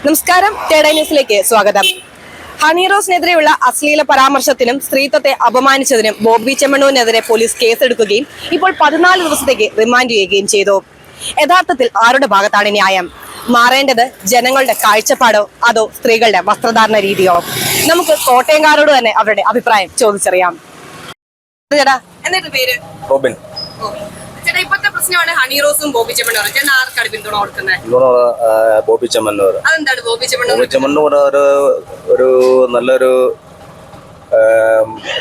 നമസ്കാരം, തേടൈ ന്യൂസിലേക്ക് സ്വാഗതം. ഹണി റോസിനെതിരെയുള്ള അശ്ലീല പരാമർശത്തിനും സ്ത്രീത്വത്തെ അപമാനിച്ചതിനും ബോബി ചെമ്മണ്ണൂരിനെതിരെ പോലീസ് കേസെടുക്കുകയും ഇപ്പോൾ 14 ദിവസത്തേക്ക് റിമാൻഡ് ചെയ്യുകയും ചെയ്തു. യഥാർത്ഥത്തിൽ ആരുടെ ഭാഗത്താണ് ന്യായം? മാറേണ്ടത് ജനങ്ങളുടെ കാഴ്ചപ്പാടോ അതോ സ്ത്രീകളുടെ വസ്ത്രധാരണ രീതിയോ? നമുക്ക് കോട്ടയംകാരോട് തന്നെ അവരുടെ അഭിപ്രായം ചോദിച്ചറിയാം. ചേട്ടാ, എന്താ പേര്? റോബിൻ. ചേട്ടാ, ഇപ്പോഴത്തെ പ്രശ്നമാണ് ഹണി റോസും ബോബി ചെമ്മണ്ണൂരും. ചേട്ടൻ ആർക്കാണ് പിന്തുണ കൊടുക്കുന്നത്? ബോബി ചെമ്മണ്ണൂർ. അതെന്താണ് ബോബി ചെമ്മണ്ണൂർ? ബോബി ചെമ്മണ്ണൂർ ഒരു നല്ലൊരു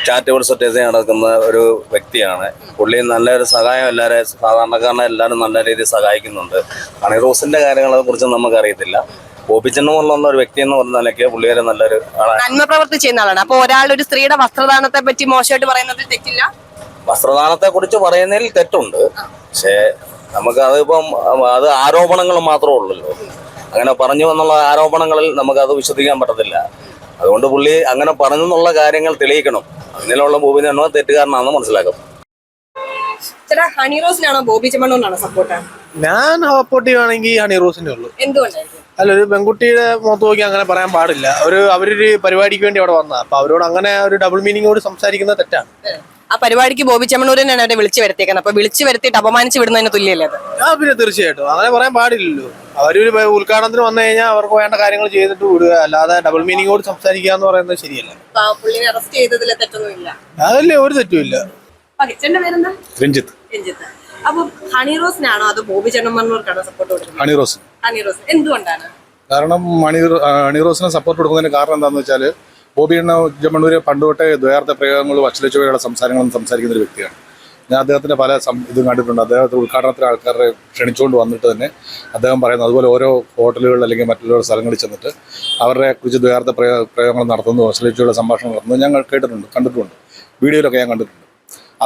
ചാരിറ്റബിൾ സൊസൈറ്റി നടക്കുന്ന ഒരു വ്യക്തിയാണ്. പുള്ളി നല്ലൊരു സഹായം എല്ലാവരും സാധാരണക്കാരനെ എല്ലാവരും നല്ല രീതിയിൽ സഹായിക്കുന്നുണ്ട്. ഹണി റോസിന്റെ കാര്യങ്ങളെ കുറിച്ച് നമുക്കറിയത്തില്ല. ബോബി ചെമ്മണ്ണൂർ ഒരു വ്യക്തി എന്ന് പറഞ്ഞ നിലയ്ക്ക് പുള്ളിയെ നല്ലൊരു നന്മ പ്രവൃത്തി ചെയ്യുന്ന ആളാണ്. അപ്പൊ ഒരാൾ ഒരു സ്ത്രീയുടെ വസ്ത്രദാനത്തെ പറ്റി മോശമായിട്ട് പറയുന്നതിൽ തെറ്റില്ല. വസ്ത്രദാനത്തെ കുറിച്ച് പറയുന്നതിൽ തെറ്റുണ്ട്. പക്ഷേ നമുക്ക് അത് ആരോപണങ്ങൾ മാത്രമേ ഉള്ളല്ലോ. അങ്ങനെ പറഞ്ഞു എന്നുള്ള ആരോപണങ്ങളിൽ നമുക്കത് വിശ്വസിക്കാൻ പറ്റത്തില്ല. അതുകൊണ്ട് പുള്ളി അങ്ങനെ പറഞ്ഞെന്നുള്ള കാര്യങ്ങൾ തെളിയിക്കണം. അങ്ങനെയുള്ള ബോബി ചെമ്മണ്ണൂർ തെറ്റുകാരനാണെന്ന് മനസ്സിലാക്കും. ചേട്ടാ, ഹണി റോസിനാണോ ബോബി ചെമ്മണ്ണൂരിനാണോ സപ്പോർട്ട്? ഞാൻ സപ്പോർട്ട് ചെയ്യുവാണെങ്കിൽ ഹണി റോസിന്റെ ഉള്ളൂ. എന്തുകൊണ്ടായിരിക്കും? അല്ല, ഒരു പെൺകുട്ടിയുടെ മുഖത്ത് നോക്കി അങ്ങനെ പറയാൻ പാടില്ല. അവരൊരു പരിപാടിക്ക് വേണ്ടി അവിടെ വന്നതാ. അപ്പൊ അവരോട് അങ്ങനെ ഒരു ഡബിൾ മീനിങ്ങോട് സംസാരിക്കുന്നത് തെറ്റാണ്. ആ പരിപാടിക്ക് ബോബി ചെമ്മണ്ണൂരിനാണ് അവരെ വിളിച്ചു വരുത്തിയേക്കുന്നത്. അപ്പൊ വിളിച്ചു വരുത്തിയിട്ട് അപമാനിച്ച് വിടുന്നതിന് തുല്യല്ലേ അത്? പിന്നെ തീർച്ചയായിട്ടും അങ്ങനെ പറയാൻ പാടില്ലല്ലോ. അവരൊരു ഉദ്ഘാടനത്തിന് വന്നു കഴിഞ്ഞാൽ അവർക്ക് വേണ്ട കാര്യങ്ങൾ ചെയ്തിട്ട് വിടുക, അല്ലാതെ ഡബിൾ മീനിങ്ങോട് സംസാരിക്കുക എന്ന് പറയുന്നത് ശരിയല്ല. പുള്ളിനെ അറസ്റ്റ് ചെയ്തതിൽ തെറ്റൊന്നുമില്ല. അതല്ലേ, ഒരു തെറ്റുമില്ല. പേരെന്താ? രഞ്ജിത്ത്. അപ്പൊ ഹണി റോസിനാണോ അതോ ബോബി ചെമ്മണ്ണൂർക്കാണോ സപ്പോർട്ട് കൊടുക്കുന്നത്? ഹണി റോസ്. ഹണി റോസ് എന്തുകൊണ്ടാണ്? കാരണം ഹണി റോസിനെ സപ്പോർട്ട് കൊടുക്കുന്നതിന് കാരണം എന്താണെന്ന് വെച്ചാൽ, ബോബി ചെമ്മണ്ണൂര് പണ്ടുതൊട്ടേ ദ്വയാർത്ഥ പ്രയോഗങ്ങളും അശ്ലീലചുവയുള്ള സംസാരങ്ങളും സംസാരിക്കുന്ന ഒരു വ്യക്തിയാണ്. ഞാൻ അദ്ദേഹത്തിൻ്റെ പല ഇതും കണ്ടിട്ടുണ്ട്. അദ്ദേഹത്തെ ഉദ്ഘാടനത്തിന് ആൾക്കാരെ ക്ഷണിച്ചുകൊണ്ട് വന്നിട്ട് തന്നെ അദ്ദേഹം പറയുന്നത്, അതുപോലെ ഓരോ ഹോട്ടലുകളിൽ അല്ലെങ്കിൽ മറ്റുള്ള സ്ഥലങ്ങളിൽ ചെന്നിട്ട് അവരുടെ കുറിച്ച് ദ്വയാർത്ഥ പ്രയോഗങ്ങൾ നടത്തുന്നു, അശ്ലീലചുവയുള്ള സംഭാഷണം നടത്തുന്നു ഞങ്ങൾ കണ്ടിട്ടുണ്ട്. വീഡിയോയിലൊക്കെ ഞാൻ കണ്ടിട്ടുണ്ട്.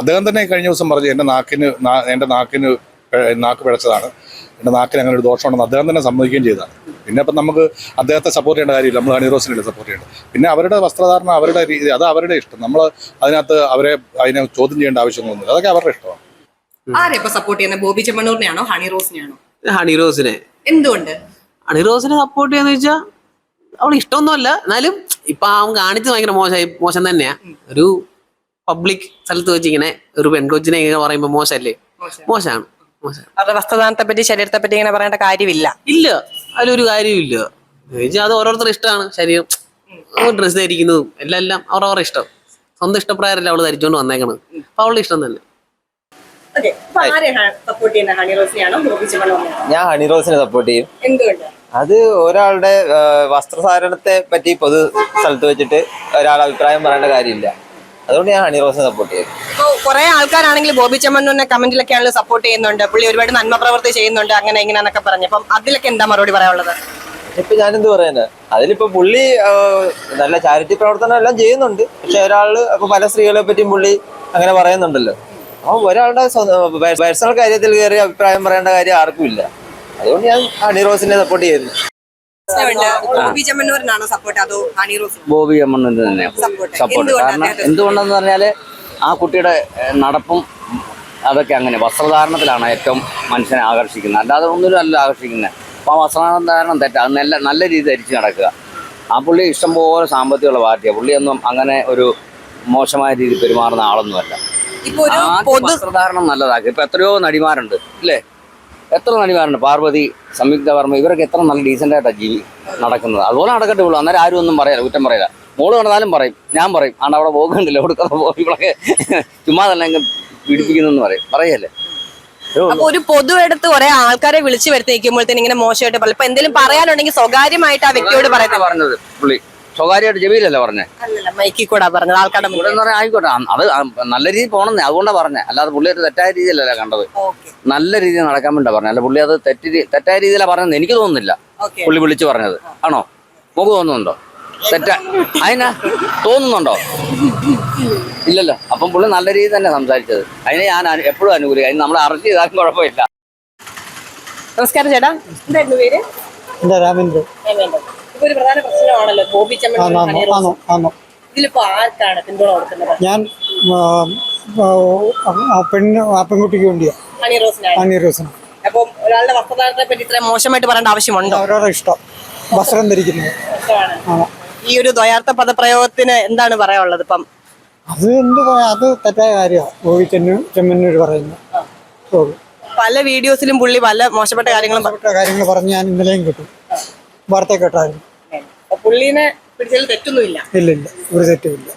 അദ്ദേഹം തന്നെ കഴിഞ്ഞ ദിവസം പറഞ്ഞു, എൻ്റെ നാക്ക് പിഴച്ചതാണ്, എൻ്റെ നാക്കിന് അങ്ങനെ ഒരു ദോഷമുണ്ടെന്ന് അദ്ദേഹം തന്നെ സമ്മതിക്കുകയും ചെയ്തതാണ്. പിന്നെ ഇപ്പം നമുക്ക് അദ്ദേഹത്തെ സപ്പോർട്ട് ചെയ്യേണ്ട കാര്യമില്ല. നമ്മൾ ഹണി റോസിനെ സപ്പോർട്ട് ചെയ്യേണ്ടത്. പിന്നെ അവരുടെ വസ്ത്രധാരണ, അവരുടെ രീതി, അത് അവരുടെ ഇഷ്ടം. നമ്മൾ അതിനകത്ത് അതിനെ ചോദ്യം ചെയ്യേണ്ട ആവശ്യമൊന്നുമില്ല. അതൊക്കെ അവരുടെ ഇഷ്ടമാണ്. ആരെപ്പോ സപ്പോർട്ട് ചെയ്യുന്നത്? ബോബി ചെമ്മണ്ണൂരിനെയാണോ ഹണി റോസിനെയാണോ? ഹണി റോസിനെ. എന്തുകൊണ്ട് ഹണി റോസിനെ സപ്പോർട്ട് ചെയ്യാന്ന് വെച്ചാൽ അവൾ ഇഷ്ടമൊന്നുമല്ല, എന്നാലും ഇപ്പൊ അവൻ കാണിച്ചത് ഭയങ്കര മോശം തന്നെയാ. ഒരു പബ്ലിക് സ്ഥലത്ത് വെച്ച് ഇങ്ങനെ ഒരു പെൺകൊച്ചിനെ ഇങ്ങനെ പറയുമ്പോ മോശമല്ലേ? മോശമാണ്. അവരുടെ വസ്ത്രദാനത്തെ പറ്റി, ശരീരത്തെ പറ്റി ഇങ്ങനെ പറയേണ്ട കാര്യമില്ല. ഇല്ല, അതിലൊരു കാര്യമില്ല. അത് ഓരോരുത്തരുടെ ഇഷ്ടമാണ്. ശരീരം ഡ്രസ്സ് ധരിക്കുന്നതും എല്ലാം അവരവരുടെ ഇഷ്ടം. സ്വന്തം ഇഷ്ടപ്രകാരമല്ല അവള് ധരിച്ചോണ്ട് വന്നേക്കണത്. അപ്പൊ അവളുടെ ഇഷ്ടം തന്നെ. ഞാൻ ഹണി റോസിനെ സപ്പോർട്ട് ചെയ്യും. എന്തുകൊണ്ട്? അത് ഒരാളുടെ വസ്ത്രധാരണത്തെ പറ്റി പൊതു സ്ഥലത്ത് വെച്ചിട്ട് ഒരാൾ അഭിപ്രായം പറയേണ്ട കാര്യമില്ല. അതുകൊണ്ട് ഞാൻ ഹണി റോസിനെ സപ്പോർട്ട് ചെയ്യും. കുറെ ആൾക്കാരാണെങ്കിൽ ബോബി ചെമ്മണ്ണൂരിനെ കമന്റിലൊക്കെ ആണെങ്കിൽ സപ്പോർട്ട് ചെയ്യുന്നുണ്ട്. പുള്ളി ഒരുപാട് നന്മ പ്രവൃത്തി ചെയ്യുന്നുണ്ട്, അങ്ങനെ ഇങ്ങനെന്നൊക്കെ പറഞ്ഞു. അപ്പം അതിലൊക്കെ എന്താ മറുപടി പറയാനുള്ളത്? ഇപ്പൊ ഞാനെന്ത് പറയാന്, അതിലിപ്പോ പുള്ളി നല്ല ചാരിറ്റി പ്രവർത്തനം എല്ലാം ചെയ്യുന്നുണ്ട്. പക്ഷെ ഒരാള് അപ്പൊ പല സ്ത്രീകളെ പറ്റിയും പുള്ളി അങ്ങനെ പറയുന്നുണ്ടല്ലോ. അപ്പൊ ഒരാളുടെ പേഴ്സണൽ കാര്യത്തിൽ കയറി അഭിപ്രായം പറയേണ്ട കാര്യം ആർക്കും ഇല്ല. അതുകൊണ്ട് ഞാൻ ഹണി റോസിനെ സപ്പോർട്ട് ചെയ്യുന്നു. ബോബി ചെമ്മണ്ണൂരിനാണോ സപ്പോർട്ട് അതോ ഹണി റോസിനാണോ? ബോബി ചെമ്മണ്ണൂരിന് തന്നെ സപ്പോർട്ട്. കാരണം എന്തുകൊണ്ടെന്ന് പറഞ്ഞാൽ ആ കുട്ടിയുടെ നടപ്പും അതൊക്കെ അങ്ങനെ വസ്ത്രധാരണത്തിലാണ് ഏറ്റവും മനുഷ്യനെ ആകർഷിക്കുന്നത്. അല്ലാതെ ഒന്നിനും അല്ല ആകർഷിക്കുന്നത്. അപ്പോൾ ആ വസ്ത്രധാരണം തെറ്റാ. അത് നല്ല രീതി ധരിച്ച് നടക്കുക. ആ പുള്ളി ഇഷ്ടംപോലെ സാമ്പത്തികമുള്ള പാർട്ടിയാണ്. പുള്ളിയൊന്നും അങ്ങനെ ഒരു മോശമായ രീതിയിൽ പെരുമാറുന്ന ആളൊന്നുമല്ല. വസ്ത്രധാരണം നല്ലതാക്കി. ഇപ്പം എത്രയോ നടിമാരുണ്ട് ഇല്ലേ? എത്ര നടിമാരുണ്ട്. പാർവതി, സംയുക്ത വർമ്മ, ഇവരൊക്കെ എത്ര നല്ല ഡീസൻ്റായിട്ടാണ് നടക്കുന്നത്. അതുപോലെ നടക്കട്ടെ ഉള്ളൂ. അന്നേരം ആരും ഒന്നും പറയാല്ല, കുറ്റം പറയില്ല. മോള് കണ്ടാലും പറയും, ഞാൻ പറയും, ആണ്ട് അവിടെ പോകുന്നുണ്ടല്ലോ, കൊടുക്കുന്ന ഇവളൊക്കെ ചുമ്മാ തന്നെ പീഡിപ്പിക്കുന്നു പറയല്ലേ. അപ്പൊ ഒരു പൊതു എടുത്ത് കുറെ ആൾക്കാരെ വിളിച്ചു വരുത്തിക്കുമ്പോഴത്തേന് ഇങ്ങനെ മോശമായിട്ട് പറയും. ഇപ്പൊ എന്തെങ്കിലും പറയാനുണ്ടെങ്കിൽ സ്വകാര്യമായിട്ട് ആ വ്യക്തിയോട് പറഞ്ഞത്. പുള്ളി സ്വകാര്യമായിട്ട് ജമീലല്ല പറഞ്ഞേ, മൈക്കിൽ കൂടെ പറഞ്ഞത്. ആൾക്കാരുടെ കൂടെ ആയിക്കോട്ടെ, അത് നല്ല രീതിയിൽ പോകണമെന്നേ, അതുകൊണ്ടാണ് പറഞ്ഞത്. അല്ലാതെ പുള്ളി ഒരു തെറ്റായ രീതിയിലല്ല കണ്ടത്. നല്ല രീതിയിൽ നടക്കാൻ വേണ്ടി പറഞ്ഞത്. അല്ല പുള്ളി അത് തെറ്റായ രീതിയിലാണ് പറഞ്ഞത് എനിക്ക് തോന്നുന്നില്ല. പുള്ളി വിളിച്ചു പറഞ്ഞത് ആണോ? നമുക്ക് തോന്നുന്നുണ്ടോ അതിനാ തോന്നുന്നുണ്ടോ? ഇല്ലല്ലോ. അപ്പം പുള്ളി നല്ല രീതിയിൽ തന്നെ സംസാരിച്ചത്. അതിനെ ഞാൻ എപ്പോഴും അനുകൂലിക്കും. അതിന് നമ്മൾ അറസ്റ്റ് ചെയ്താലും കുഴപ്പമില്ല. നമസ്കാരം ചേട്ടാ, എന്തായിരുന്നു പേര്? രാമേന്ദ്രൻ. ഇപ്പൊ ഒരു പ്രധാന പ്രശ്നമാണല്ലോ ബോബി ചെമ്മണ്ണൂർ. ഇതിലിപ്പോ ആർക്കാണ് പിന്തുണ കൊടുക്കുന്നത്? ഞാൻ പെൺകുട്ടിക്ക് വേണ്ടിയാ, ഹണി റോസിന്. അപ്പം ഒരാളുടെ വസ്ത്രധാരണത്തെ പറ്റി ഇത്ര മോശമായിട്ട് പറയേണ്ട ആവശ്യമുണ്ടോ? അവരവരുടെ ഇഷ്ടം. വസ്ത്രം ധരിക്കുന്നത്. ഈ ഒരു ദ്വയാർത്ഥ പദപ്രയോഗത്തിന് എന്താണ് പറയാനുള്ളത് ഇപ്പം? അത് എന്ത് അത് തെറ്റായ കാര്യമാണ് ബോബി ചെമ്മന്നൂർ പറയുന്നത്. പല വീഡിയോസിലും പുള്ളി പല മോശപ്പെട്ട കാര്യങ്ങളും കാര്യങ്ങൾ പറഞ്ഞ് ഞാൻ ഇന്നലെയും കേട്ടു, വാർത്ത കേട്ടായിരുന്നു. പുള്ളിനെ പിടിച്ചതിൽ തെറ്റൊന്നുമില്ല. ഇല്ല ഒരു തെറ്റുമില്ല.